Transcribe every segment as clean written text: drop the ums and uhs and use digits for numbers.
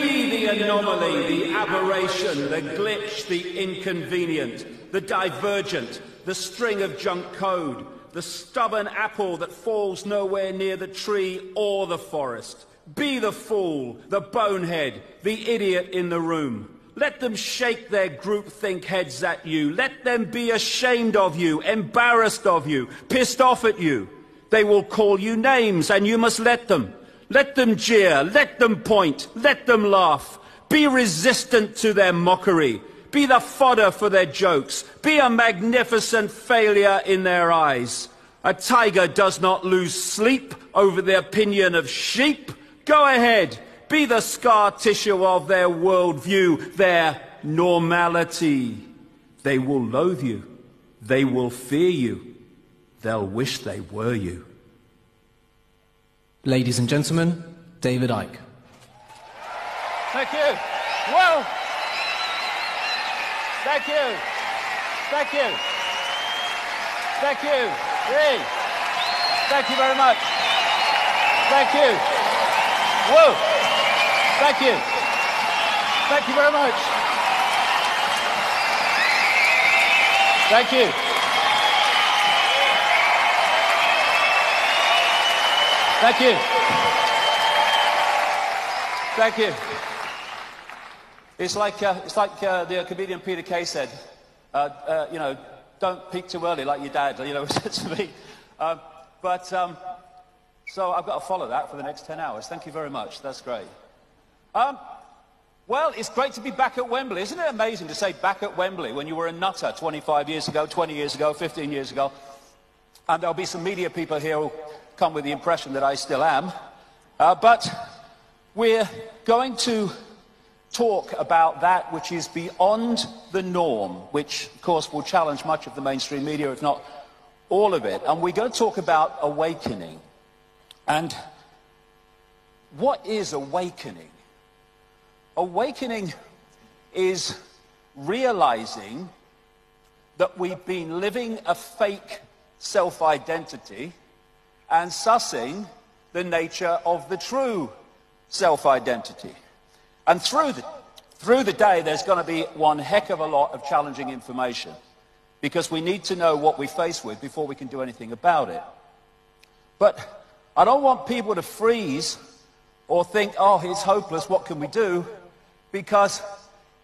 Be the anomaly, the aberration, the glitch, the inconvenient, the divergent, the string of junk code, the stubborn apple that falls nowhere near the tree or the forest. Be the fool, the bonehead, the idiot in the room. Let them shake their groupthink heads at you. Let them be ashamed of you, embarrassed of you, pissed off at you. They will call you names, and you must let them. Let them jeer, let them point, let them laugh. Be resistant to their mockery. Be the fodder for their jokes. Be a magnificent failure in their eyes. A tiger does not lose sleep over the opinion of sheep. Go ahead. Be the scar tissue of their worldview, their normality. They will loathe you. They will fear you. They'll wish they were you. Ladies and gentlemen, David Icke. Thank you. Whoa. Thank you. Thank you. Thank you. Hey. Thank you very much. Thank you. Whoa. Thank you. Thank you very much. Thank you. Thank you. Thank you. It's like the comedian Peter Kay said, you know, don't peak too early like your dad, you know, said to me. So I've got to follow that for the next 10 hours. Thank you very much. That's great. Well, it's great to be back at Wembley. Isn't it amazing to say back at Wembley when you were a nutter 25 years ago, 20 years ago, 15 years ago? And there'll be some media people here who come with the impression that I still am. But we're going to talk about that which is beyond the norm, which, of course, will challenge much of the mainstream media, if not all of it. And we're going to talk about awakening. And what is awakening? Awakening is realizing that we've been living a fake self-identity and sussing the nature of the true self-identity. And through the day, there's going to be one heck of a lot of challenging information, because we need to know what we face with before we can do anything about it. But I don't want people to freeze or think, oh, it's hopeless, what can we do? Because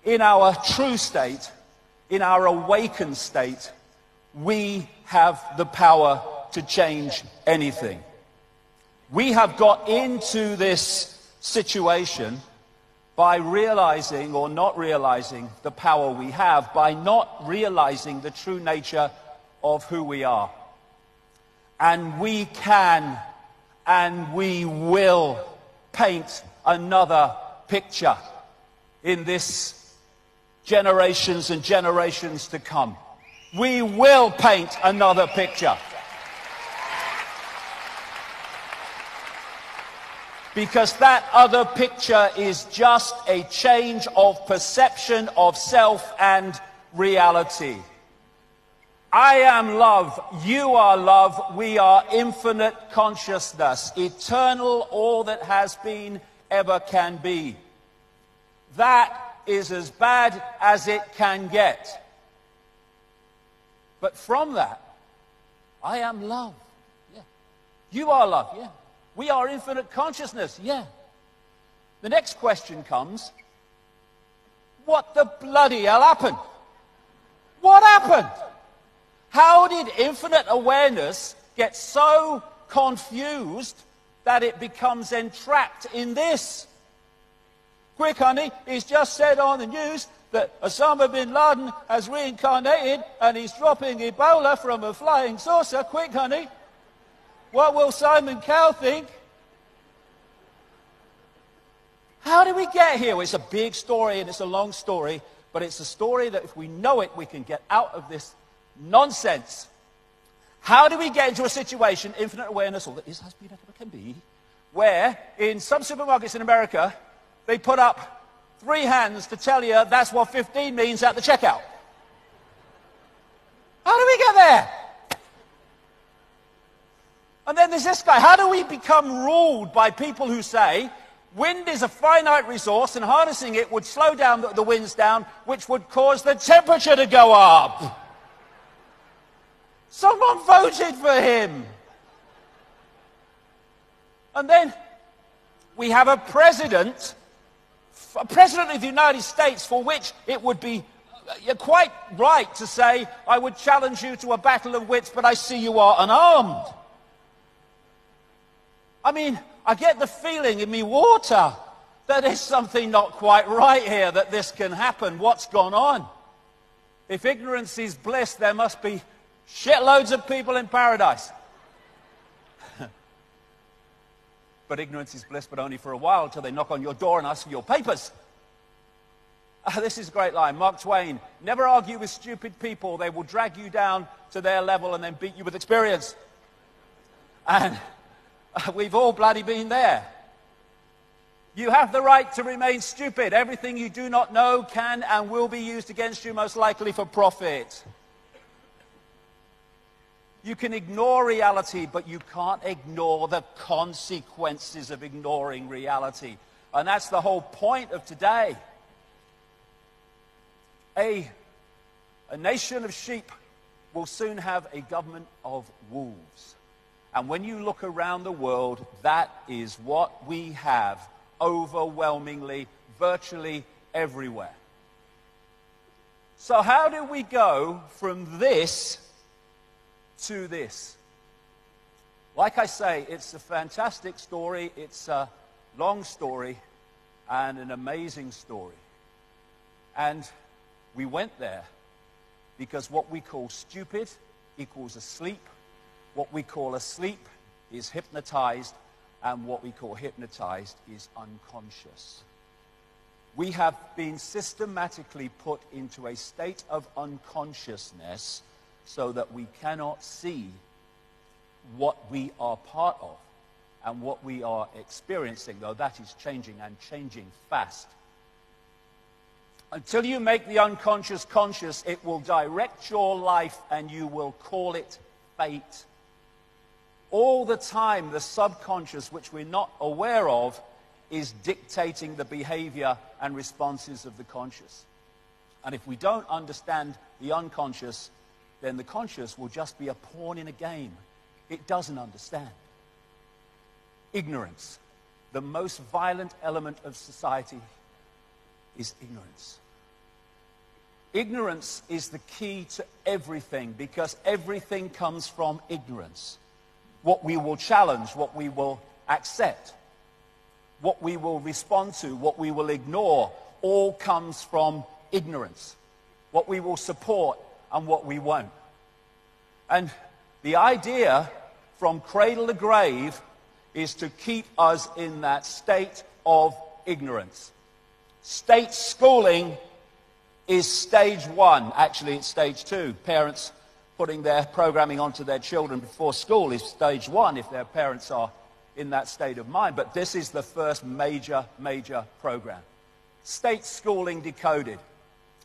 in our true state, in our awakened state, we have the power to change anything. We have got into this situation by realizing or not realizing the power we have, by not realizing the true nature of who we are. And we can and we will paint another picture in this generations and generations to come. We will paint another picture. Because that other picture is just a change of perception of self and reality. I am love, you are love, we are infinite consciousness, eternal, all that has been, ever can be. That is as bad as it can get. But from that, I am love. Yeah. You are love. Yeah. We are infinite consciousness. Yeah. The next question comes, what the bloody hell happened? What happened? How did infinite awareness get so confused that it becomes entrapped in this? Quick, honey, he's just said on the news that Osama bin Laden has reincarnated and he's dropping Ebola from a flying saucer. Quick, honey. What will Simon Cowell think? How did we get here? Well, it's a big story and it's a long story, but it's a story that if we know it, we can get out of this nonsense. How do we get into a situation, infinite awareness, all that is, has been, ever can be, where in some supermarkets in America, they put up 3 hands to tell you that's what 15 means at the checkout? How do we get there? And then there's this guy. How do we become ruled by people who say, Wind is a finite resource, and harnessing it would slow down the winds down, which would cause the temperature to go up. Someone voted for him. And then we have a president of the United States, for which it would be you're quite right to say, I would challenge you to a battle of wits, but I see you are unarmed. I mean, I get the feeling in me water that there's something not quite right here, that this can happen. What's gone on? If ignorance is bliss, there must be shitloads of people in paradise. But ignorance is bliss, but only for a while, until they knock on your door and ask for your papers. This is a great line. Mark Twain: never argue with stupid people. They will drag you down to their level and then beat you with experience. And we've all bloody been there. You have the right to remain stupid. Everything you do not know can and will be used against you, most likely for profit. You can ignore reality, but you can't ignore the consequences of ignoring reality. And that's the whole point of today. A nation of sheep will soon have a government of wolves. And when you look around the world, that is what we have overwhelmingly, virtually everywhere. So how do we go from this to this? Like I say, it's a fantastic story, it's a long story, and an amazing story. And we went there because what we call stupid equals asleep. What we call asleep is hypnotized, and what we call hypnotized is unconscious. We have been systematically put into a state of unconsciousness so that we cannot see what we are part of and what we are experiencing, though that is changing and changing fast. Until you make the unconscious conscious, it will direct your life and you will call it fate. All the time, the subconscious, which we're not aware of, is dictating the behavior and responses of the conscious. And if we don't understand the unconscious, then the conscious will just be a pawn in a game. It doesn't understand. Ignorance. The most violent element of society is ignorance. Ignorance is the key to everything, because everything comes from ignorance. What we will challenge, what we will accept, what we will respond to, what we will ignore, all comes from ignorance. What we will support and what we won't. And the idea from cradle to grave is to keep us in that state of ignorance. State schooling is stage one. Actually, it's stage two. Parents putting their programming onto their children before school is stage one if their parents are in that state of mind. But this is the first major program. State schooling decoded.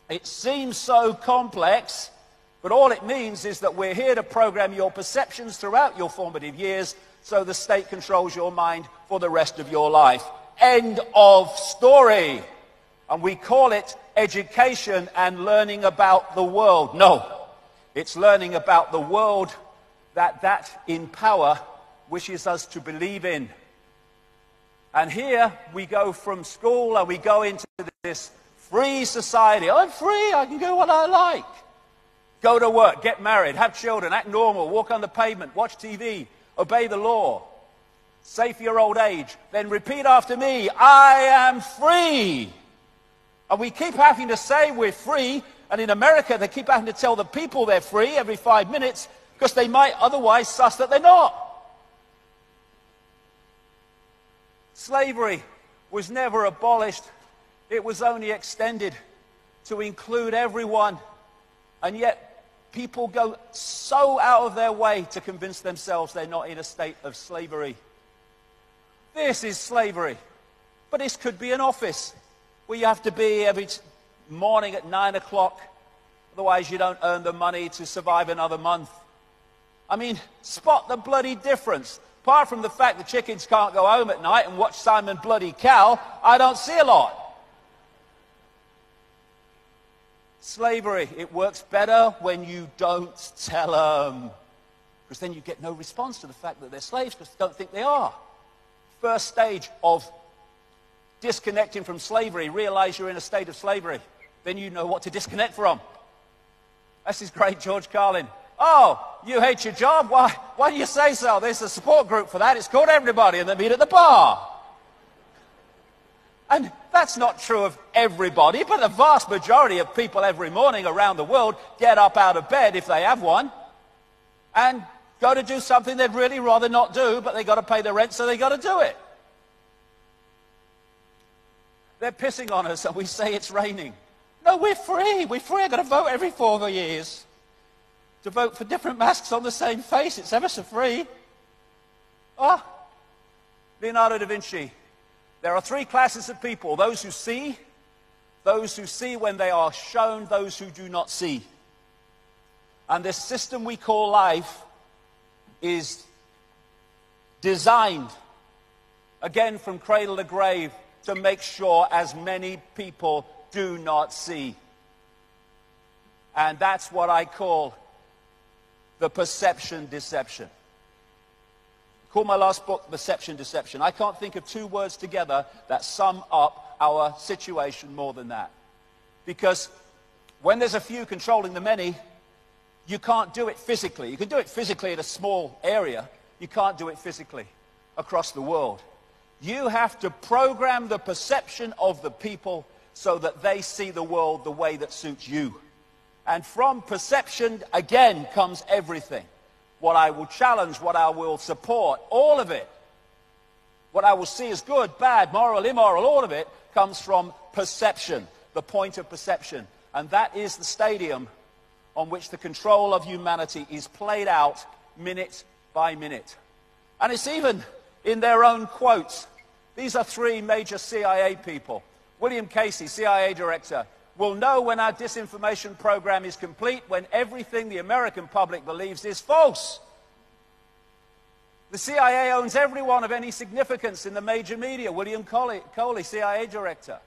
It seems so complex, but all it means is that we're here to program your perceptions throughout your formative years so the state controls your mind for the rest of your life. End of story. And we call it education and learning about the world. No, it's learning about the world that in power wishes us to believe in. And here we go from school and we go into this free society. I'm free, I can do what I like. Go to work, get married, have children, act normal, walk on the pavement, watch TV, obey the law, save for your old age, then repeat after me, I am free. And we keep having to say we're free, and in America they keep having to tell the people they're free every 5 minutes because they might otherwise suss that they're not. Slavery was never abolished. It was only extended to include everyone. And yet people go so out of their way to convince themselves they're not in a state of slavery. This is slavery. But this could be an office where you have to be every morning at 9 o'clock. Otherwise you don't earn the money to survive another month. I mean, spot the bloody difference. Apart from the fact the chickens can't go home at night and watch Simon Bloody Cow, I don't see a lot. Slavery, it works better when you don't tell them. Because then you get no response to the fact that they're slaves because they don't think they are. First stage of disconnecting from slavery, realize you're in a state of slavery. Then you know what to disconnect from. This is great, George Carlin. Oh, you hate your job? Why do you say so? There's a support group for that. It's called Everybody, and they meet at the bar. And that's not true of everybody, but the vast majority of people every morning around the world get up out of bed, if they have one, and go to do something they'd really rather not do, but they've got to pay the rent, so they've got to do it. They're pissing on us, and we say it's raining. No, we're free. We're free. I've got to vote every 4 years. To vote for different masks on the same face. It's ever so free. Ah, Leonardo da Vinci. There are 3 classes of people. Those who see when they are shown, those who do not see. And this system we call life is designed, again from cradle to grave, to make sure as many people do not see. And that's what I call the perception deception. I call my last book Perception Deception. I can't think of 2 words together that sum up our situation more than that. Because when there's a few controlling the many, you can't do it physically. You can do it physically in a small area. You can't do it physically across the world. You have to program the perception of the people so that they see the world the way that suits you. And from perception, again, comes everything. What I will challenge, what I will support, all of it. What I will see as good, bad, moral, immoral, all of it comes from perception, the point of perception. And that is the stadium on which the control of humanity is played out minute by minute. And it's even in their own quotes. These are 3 major CIA people. William Casey, CIA director, will know when our disinformation program is complete when everything the American public believes is false. The CIA owns everyone of any significance in the major media. William Coley, CIA director.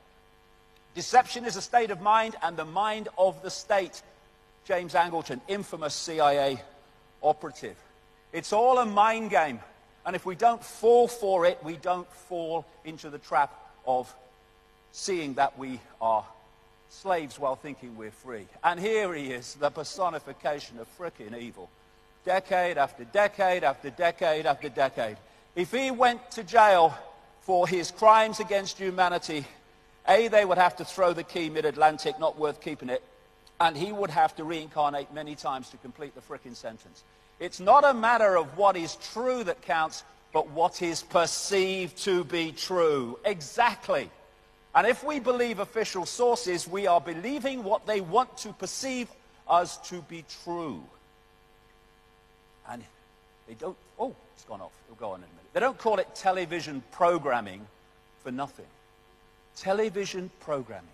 Deception is a state of mind and the mind of the state. James Angleton, infamous CIA operative. It's all a mind game. And if we don't fall for it, we don't fall into the trap of seeing that we are slaves while thinking we're free. And here he is, the personification of frickin' evil. Decade after decade after decade after decade. If he went to jail for his crimes against humanity, A, they would have to throw the key mid-Atlantic, not worth keeping it, and he would have to reincarnate many times to complete the frickin' sentence. It's not a matter of what is true that counts, but what is perceived to be true. Exactly. And if we believe official sources, we are believing what they want to perceive us to be true. And they don't, oh, it's gone off. It'll go on in a minute. They don't call it television programming for nothing. Television programming.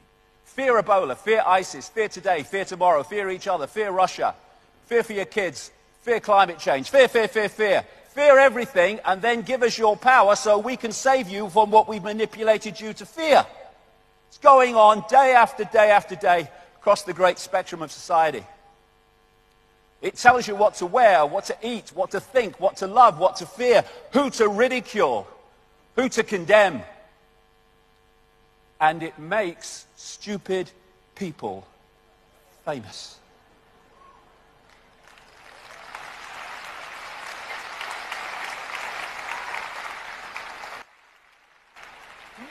Fear Ebola, fear ISIS, fear today, fear tomorrow, fear each other, fear Russia, fear for your kids, fear climate change, fear, fear, fear, fear. Fear everything and then give us your power so we can save you from what we've manipulated you to fear. It's going on day after day after day across the great spectrum of society. It tells you what to wear, what to eat, what to think, what to love, what to fear, who to ridicule, who to condemn. And it makes stupid people famous.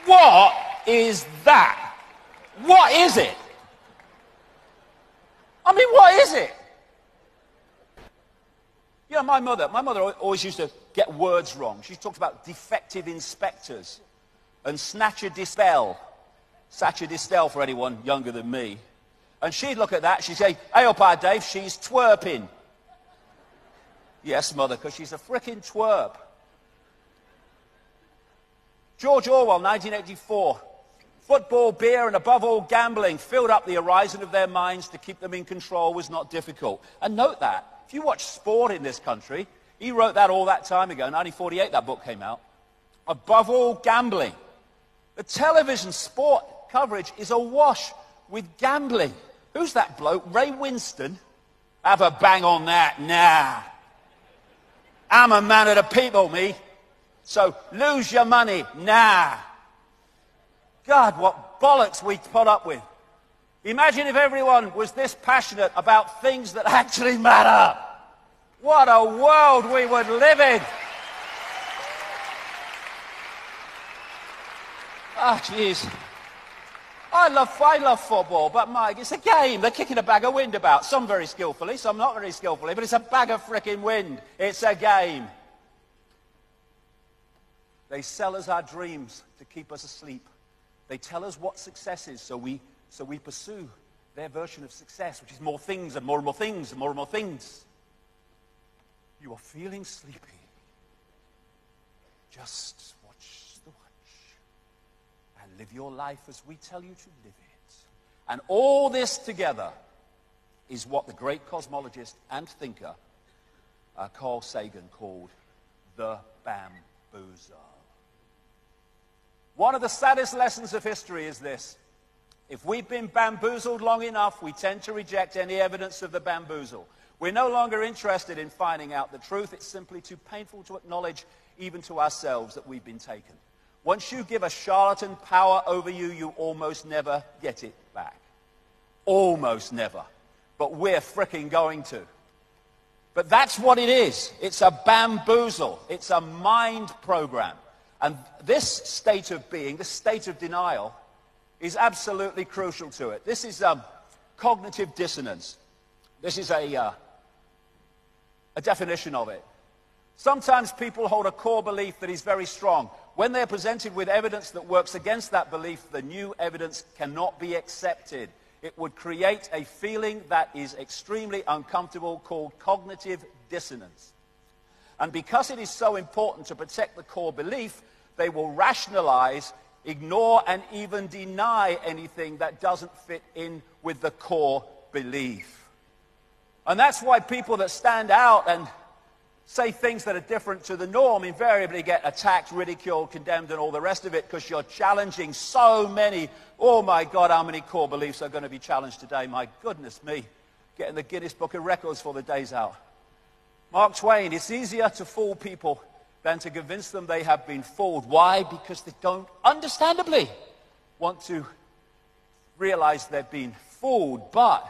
What is that? What is it? I mean, what is it? You know, my mother always used to get words wrong. She talked about defective inspectors and snatcher dispel. Snatcher dispel for anyone younger than me. And she'd look at that, she'd say, "Hey, up, Dave, she's twerping." Yes, mother, because she's a frickin' twerp. George Orwell, 1984. Football, beer, and above all gambling filled up the horizon of their minds. To keep them in control was not difficult. And note that, if you watch sport in this country, He wrote that all that time ago. 1948, that book came out. Above all, gambling. The television sport coverage is awash with gambling. Who's that bloke? Ray Winston? Have a bang on that. Nah. I'm a man of the people, me. So lose your money. Nah. God, what bollocks we put up with. Imagine if everyone was this passionate about things that actually matter. What a world we would live in. Ah, jeez. I love football, but Mike, it's a game. They're kicking a bag of wind about. Some very skillfully, some not very skillfully, but it's a bag of frickin' wind. It's a game. They sell us our dreams to keep us asleep. They tell us what success is, so we pursue their version of success, which is more things and more things and more things. You are feeling sleepy. Just watch the watch and live your life as we tell you to live it. And all this together is what the great cosmologist and thinker Carl Sagan called the bamboozle. One of the saddest lessons of history is this. If we've been bamboozled long enough, we tend to reject any evidence of the bamboozle. We're no longer interested in finding out the truth. It's simply too painful to acknowledge, even to ourselves, that we've been taken. Once you give a charlatan power over you, you almost never get it back. Almost never. But we're fricking going to. But that's what it is. It's a bamboozle. It's a mind program. And this state of being, this state of denial, is absolutely crucial to it. This is cognitive dissonance. This is a definition of it. Sometimes people hold a core belief that is very strong. When they're presented with evidence that works against that belief, the new evidence cannot be accepted. It would create a feeling that is extremely uncomfortable called cognitive dissonance. And because it is so important to protect the core belief, they will rationalize, ignore, and even deny anything that doesn't fit in with the core belief. And that's why people that stand out and say things that are different to the norm invariably get attacked, ridiculed, condemned, and all the rest of it, because you're challenging so many. Oh my God, how many core beliefs are going to be challenged today? My goodness me. Getting the Guinness Book of Records for the day's out. Mark Twain, it's easier to fool people than to convince them they have been fooled. Why? Because they don't, understandably, want to realize they've been fooled. But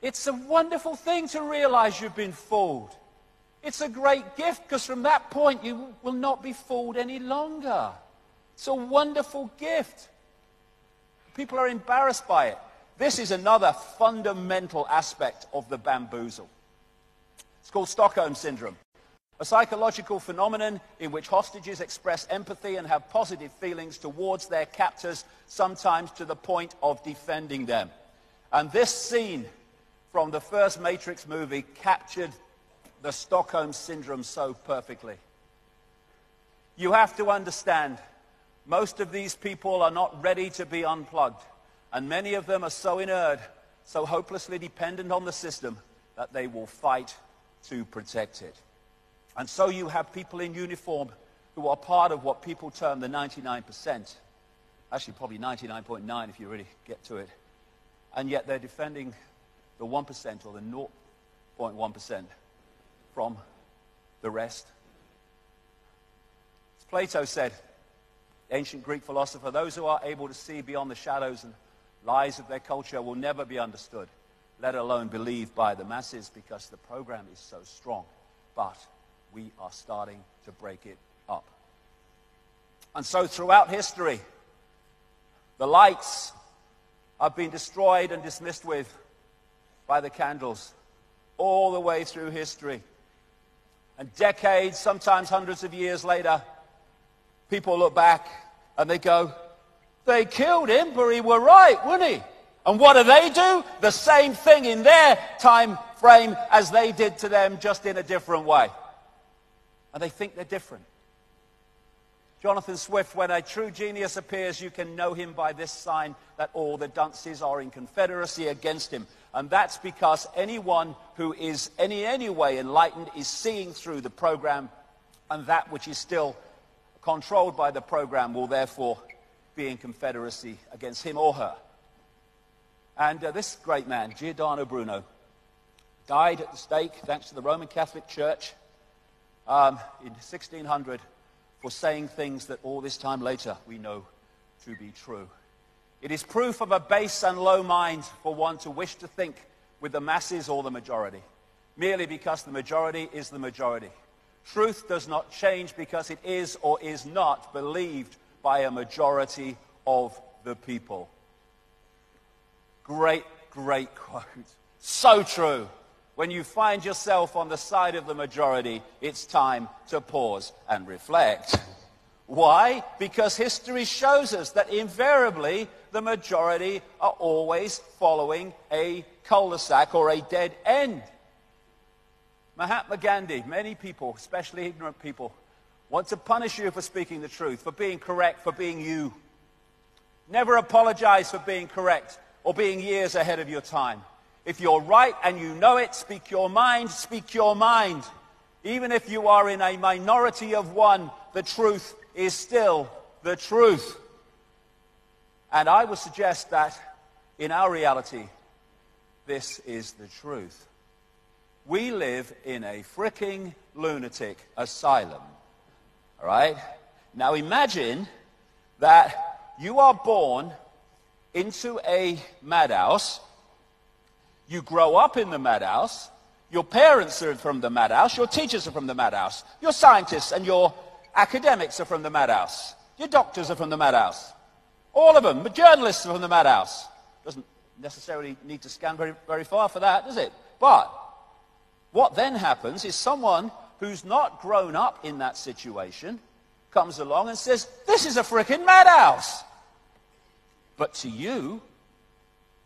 it's a wonderful thing to realize you've been fooled. It's a great gift, because from that point you will not be fooled any longer. It's a wonderful gift. People are embarrassed by it. This is another fundamental aspect of the bamboozle. It's called Stockholm Syndrome. A psychological phenomenon in which hostages express empathy and have positive feelings towards their captors, sometimes to the point of defending them. And this scene from the first Matrix movie captured the Stockholm Syndrome so perfectly. You have to understand, most of these people are not ready to be unplugged. And many of them are so inert, so hopelessly dependent on the system, that they will fight to protect it. And so you have people in uniform who are part of what people term the 99%. Actually, probably 99.9 if you really get to it. And yet they're defending the 1% or the 0.1% from the rest. As Plato said, ancient Greek philosopher, those who are able to see beyond the shadows and lies of their culture will never be understood, let alone believed by the masses, because the program is so strong. But we are starting to break it up. And so throughout history, the lights have been destroyed and dismissed with by the candles all the way through history. And decades, sometimes hundreds of years later, people look back and they go, they killed him, but he were right, wouldn't he? And what do? The same thing in their time frame as they did to them, just in a different way. And they think they're different. Jonathan Swift, when a true genius appears, you can know him by this sign, that all the dunces are in confederacy against him. And that's because anyone who is in any way enlightened is seeing through the program, and that which is still controlled by the program will therefore be in confederacy against him or her. And this great man, Giordano Bruno, died at the stake, thanks to the Roman Catholic Church, in 1600, for saying things that all this time later we know to be true. It is proof of a base and low mind for one to wish to think with the masses or the majority, merely because the majority is the majority. Truth does not change because it is or is not believed by a majority of the people. Great, great quote. So true. When you find yourself on the side of the majority, it's time to pause and reflect. Why? Because history shows us that invariably the majority are always following a cul-de-sac or a dead end. Mahatma Gandhi, many people, especially ignorant people, want to punish you for speaking the truth, for being correct, for being you. Never apologize for being correct or being years ahead of your time. If you're right and you know it, speak your mind, speak your mind. Even if you are in a minority of one, the truth is still the truth. And I would suggest that in our reality, this is the truth. We live in a fricking lunatic asylum. All right? Now imagine that you are born into a madhouse. You grow up in the madhouse. Your parents are from the madhouse. Your teachers are from the madhouse. Your scientists and your academics are from the madhouse. Your doctors are from the madhouse. All of them. The journalists are from the madhouse. Doesn't necessarily need to scan very, very far for that, does it? But what then happens is someone who's not grown up in that situation comes along and says, this is a frickin' madhouse. But to you,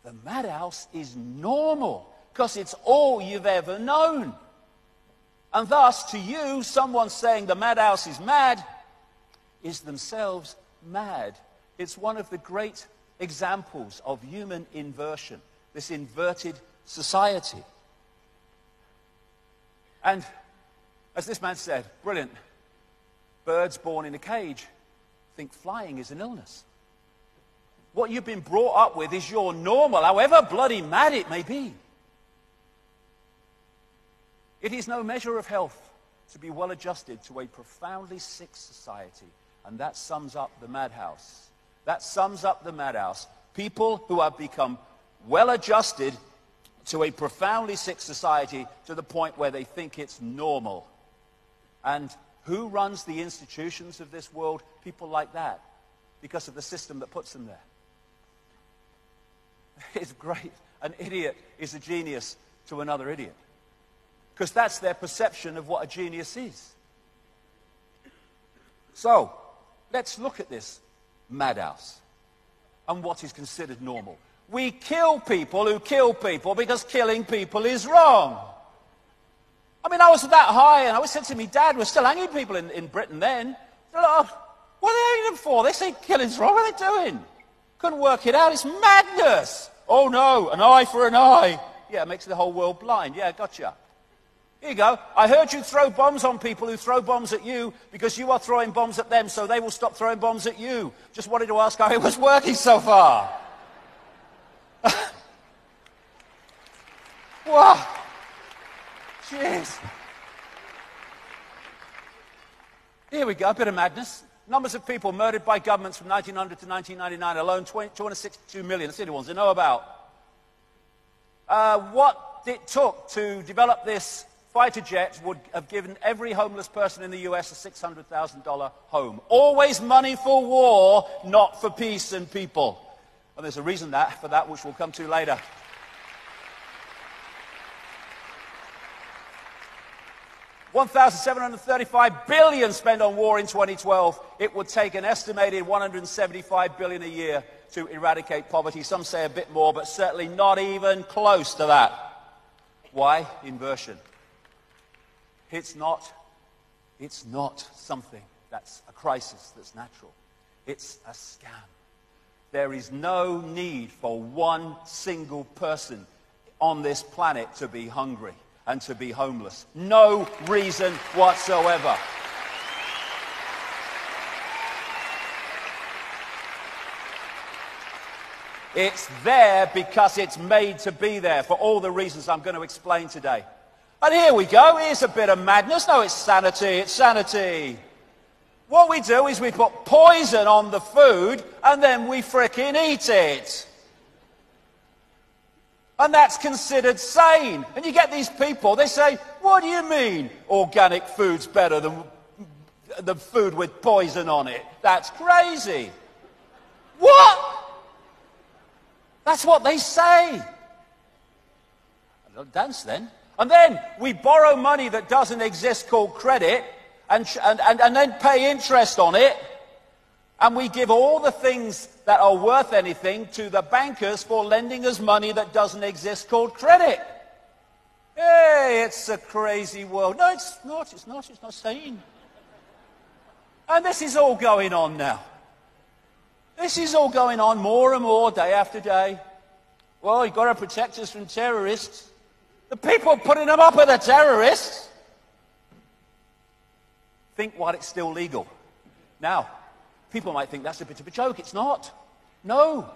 the madhouse is normal because it's all you've ever known. And thus, to you, someone saying the madhouse is mad is themselves mad. It's one of the great examples of human inversion, this inverted society. And as this man said, brilliant, birds born in a cage think flying is an illness. What you've been brought up with is your normal, however bloody mad it may be. It is no measure of health to be well adjusted to a profoundly sick society. And that sums up the madhouse. That sums up the madhouse. People who have become well adjusted to a profoundly sick society to the point where they think it's normal. And who runs the institutions of this world? People like that, because of the system that puts them there. It's great. An idiot is a genius to another idiot. Because that's their perception of what a genius is. So, let's look at this madhouse and what is considered normal. We kill people who kill people because killing people is wrong. I mean, I was that high and I was saying to me, Dad, we're still hanging people in Britain then. They're like, what are they hanging them for? They say killing's wrong. What are they doing? Couldn't work it out. It's madness. Oh no, an eye for an eye. Yeah, it makes the whole world blind. Yeah, gotcha. Here you go. I heard you throw bombs on people who throw bombs at you because you are throwing bombs at them, so they will stop throwing bombs at you. Just wanted to ask how it was working so far. Wow. Jeez. Here we go, a bit of madness. Numbers of people murdered by governments from 1900 to 1999 alone, 262 million. That's the only ones I know about. What it took to develop this fighter jet would have given every homeless person in the US a $600,000 home. Always money for war, not for peace and people. And there's a reason for that, which we'll come to later. $1,735 billion spent on war in 2012. It would take an estimated $175 billion a year to eradicate poverty. Some say a bit more, but certainly not even close to that. Why? Inversion. It's not something that's a crisis that's natural. It's a scam. There is no need for one single person on this planet to be hungry and to be homeless. No reason whatsoever. It's there because it's made to be there for all the reasons I'm going to explain today. And here we go. Here's a bit of madness. No, it's sanity. It's sanity. What we do is we put poison on the food and then we frickin' eat it. And that's considered sane. And you get these people, they say, what do you mean organic food's better than the food with poison on it? That's crazy. What? That's what they say. A little dance then. And then we borrow money that doesn't exist called credit and then pay interest on it. And we give all the things that are worth anything to the bankers for lending us money that doesn't exist called credit. Hey, it's a crazy world. No, it's not. It's not. It's not sane. And this is all going on now. This is all going on more and more day after day. Well, you've got to protect us from terrorists. The people putting them up are the terrorists. Think while it's still legal. Now, people might think that's a bit of a joke. It's not. No.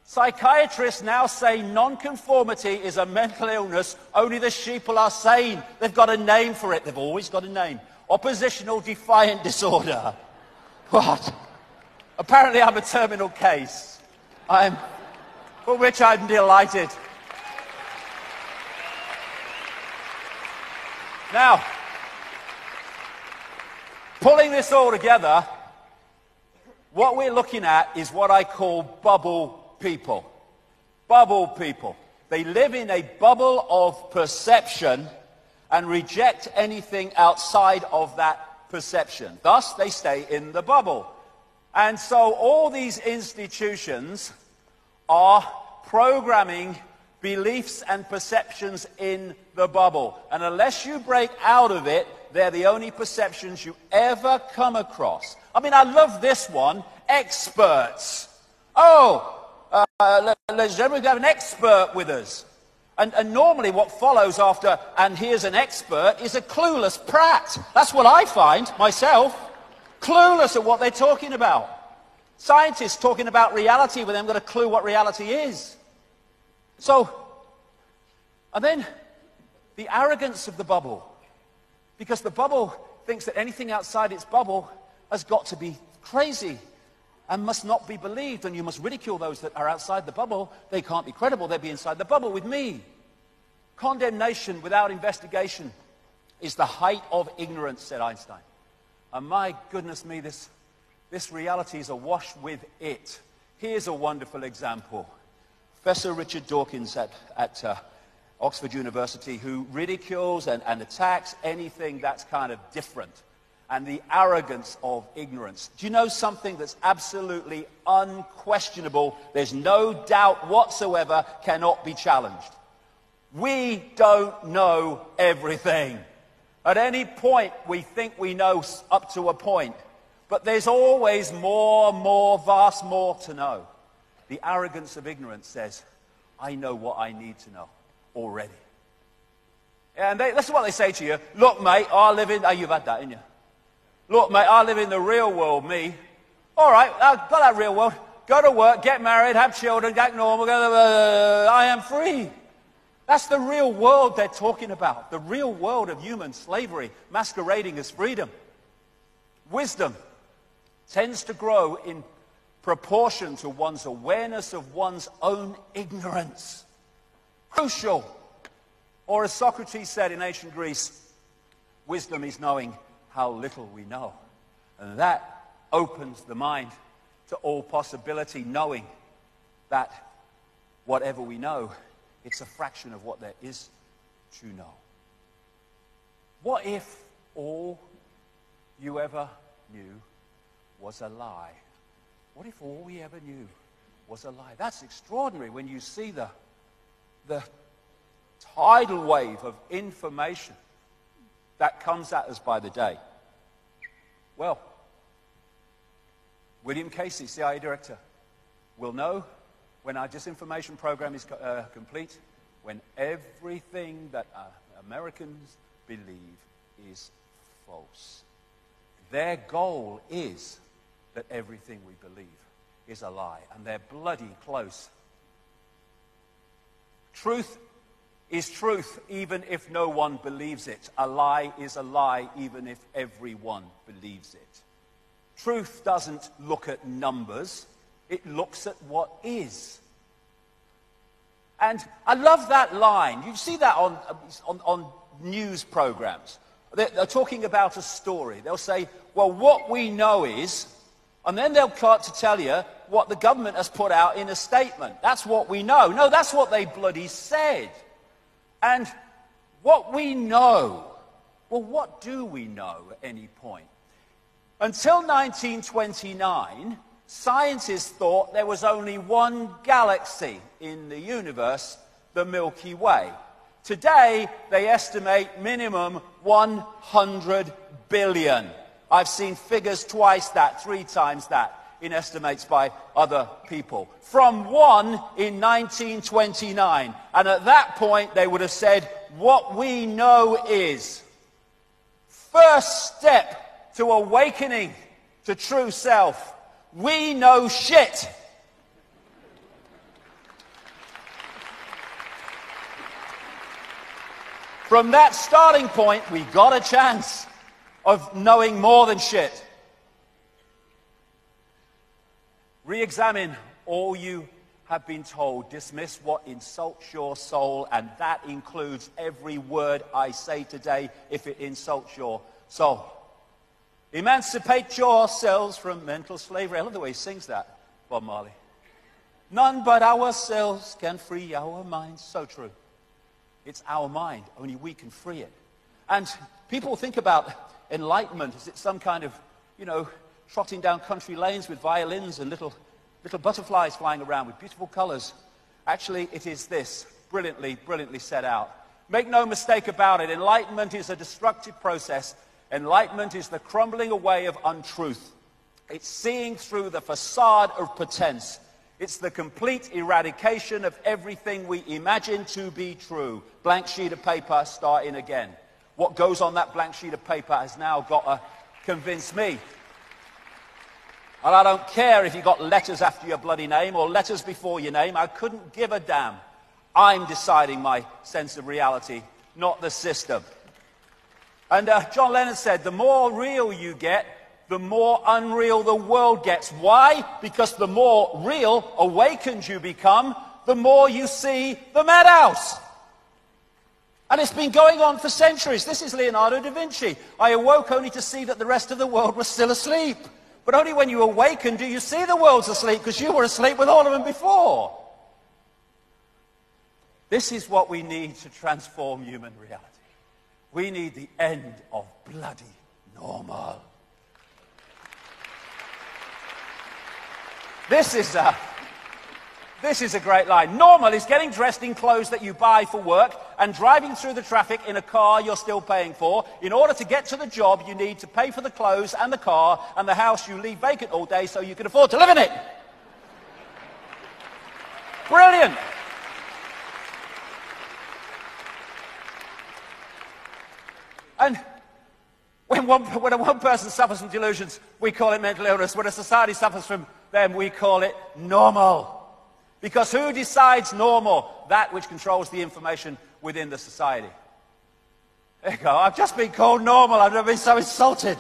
Psychiatrists now say nonconformity is a mental illness. Only the sheeple are sane. They've got a name for it. They've always got a name. Oppositional defiant disorder. What? Apparently I'm a terminal case. For which I'm delighted. Now, pulling this all together, what we're looking at is what I call bubble people. Bubble people. They live in a bubble of perception and reject anything outside of that perception. Thus, they stay in the bubble. And so all these institutions are programming beliefs and perceptions in the bubble. And unless you break out of it, they're the only perceptions you ever come across. I mean, I love this one, experts. Oh, ladies and gentlemen, we have an expert with us. And normally what follows after, and here's an expert, is a clueless prat. That's what I find, myself. Clueless at what they're talking about. Scientists talking about reality when they haven't got a clue what reality is. So, and then the arrogance of the bubble. Because the bubble thinks that anything outside its bubble has got to be crazy and must not be believed, and you must ridicule those that are outside the bubble. They can't be credible. They'll be inside the bubble with me. Condemnation without investigation is the height of ignorance, said Einstein. And my goodness me, this reality is awash with it. Here's a wonderful example. Professor Richard Dawkins at Oxford University, who ridicules and attacks anything that's kind of different, and the arrogance of ignorance. Do you know something that's absolutely unquestionable? There's no doubt whatsoever, cannot be challenged. We don't know everything. At any point, we think we know up to a point. But there's always more, vast more to know. The arrogance of ignorance says, I know what I need to know already. And that's what they say to you. Look, mate, I live in... Oh, you've had that, haven't you? Look, mate, I live in the real world, me. All right, I've got that real world. Go to work, get married, have children, get normal. I am free. That's the real world they're talking about. The real world of human slavery masquerading as freedom. Wisdom tends to grow in proportion to one's awareness of one's own ignorance. Crucial. Or as Socrates said in ancient Greece, wisdom is knowing how little we know. And that opens the mind to all possibility, knowing that whatever we know, it's a fraction of what there is to know. What if all you ever knew was a lie? What if all we ever knew was a lie? That's extraordinary when you see the tidal wave of information that comes at us by the day. Well, William Casey, CIA director, will know when our disinformation program is complete, when everything that Americans believe is false. Their goal is that everything we believe is a lie, and they're bloody close. Truth is truth even if no one believes it. A lie is a lie even if everyone believes it. Truth doesn't look at numbers, it looks at what is. And I love that line. You see that on news programs. They're talking about a story. They'll say, well, what we know is, and then they'll start to tell you what the government has put out in a statement. That's what we know. No, that's what they bloody said. And what we know, well, what do we know at any point? Until 1929, scientists thought there was only one galaxy in the universe, the Milky Way. Today, they estimate minimum 100 billion. I've seen figures twice that, 3 times that, in estimates by other people. From 1 in 1929. And at that point, they would have said, what we know is. First step to awakening to true self. We know shit. From that starting point, we got a chance of knowing more than shit. Re-examine all you have been told. Dismiss what insults your soul, and that includes every word I say today if it insults your soul. Emancipate yourselves from mental slavery. I love the way he sings that, Bob Marley. None but ourselves can free our minds. So true. It's our mind. Only we can free it. And people think about enlightenment as it's some kind of, trotting down country lanes with violins and little butterflies flying around with beautiful colors. Actually, it is this, brilliantly set out. Make no mistake about it. Enlightenment is a destructive process. Enlightenment is the crumbling away of untruth. It's seeing through the facade of pretense. It's the complete eradication of everything we imagine to be true. Blank sheet of paper, starting again. What goes on that blank sheet of paper has now got to convince me. And I don't care if you got letters after your bloody name or letters before your name. I couldn't give a damn. I'm deciding my sense of reality, not the system. And John Lennon said, the more real you get, the more unreal the world gets. Why? Because the more real, awakened you become, the more you see the madhouse. And it's been going on for centuries. This is Leonardo da Vinci. I awoke only to see that the rest of the world was still asleep. But only when you awaken do you see the world's asleep, because you were asleep with all of them before. This is what we need to transform human reality. We need the end of bloody normal. This is a great line. Normal is getting dressed in clothes that you buy for work and driving through the traffic in a car you're still paying for. In order to get to the job, you need to pay for the clothes and the car and the house you leave vacant all day so you can afford to live in it. Brilliant. And when one person suffers from delusions, we call it mental illness. When a society suffers from them, we call it normal. Because who decides normal? That which controls the information within the society. There you go. I've just been called normal. I've never been so insulted.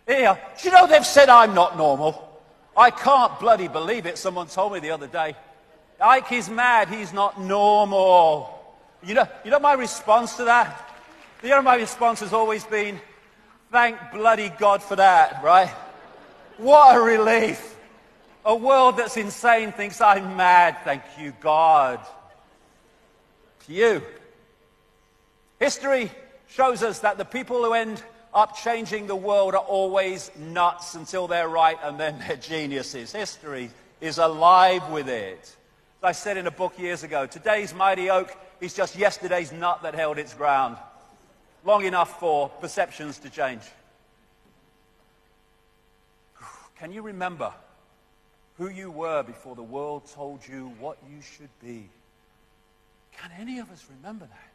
Here, do you know they've said I'm not normal? I can't bloody believe it. Someone told me the other day. Ike is mad. He's not normal. You know my response to that? My response has always been, thank bloody God for that, right? What a relief. A world that's insane thinks I'm mad. Thank you, God. Phew. History shows us that the people who end up changing the world are always nuts until they're right, and then they're geniuses. History is alive with it. As I said in a book years ago, today's mighty oak is just yesterday's nut that held its ground. long enough for perceptions to change. Can you remember who you were before the world told you what you should be? Can any of us remember that?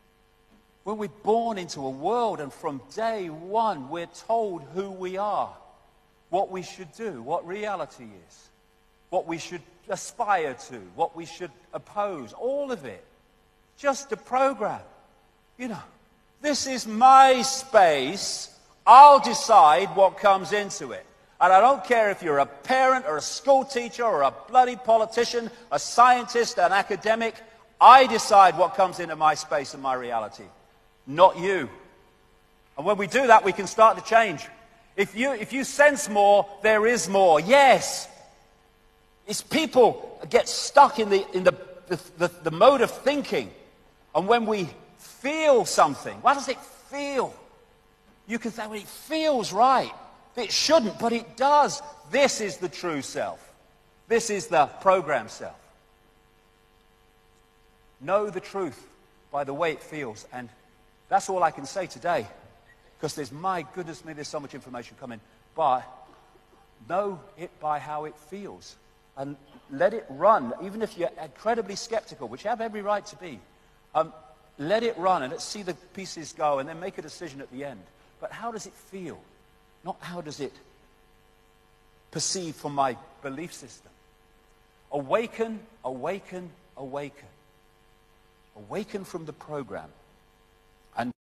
When we're born into a world and from day one we're told who we are, what we should do, what reality is, what we should aspire to, what we should oppose, all of it. Just a program. You know, this is my space. I'll decide what comes into it. And I don't care if you're a parent or a school teacher or a bloody politician, a scientist, an academic. I decide what comes into my space and my reality. Not you. And when we do that, we can start to change. If you sense more, there is more. Yes. It's people get stuck in the mode of thinking. And when we feel something, what does it feel? You can say, well, it feels right. It shouldn't, but it does. This is the true self. This is the programmed self. Know the truth by the way it feels. And that's all I can say today. Because there's, my goodness me, there's so much information coming. But know it by how it feels. And let it run, even if you're incredibly skeptical, which you have every right to be. Let it run and let's see the pieces go and then make a decision at the end. But how does it feel? Not how does it perceive from my belief system. Awaken, awaken, awaken. Awaken from the program.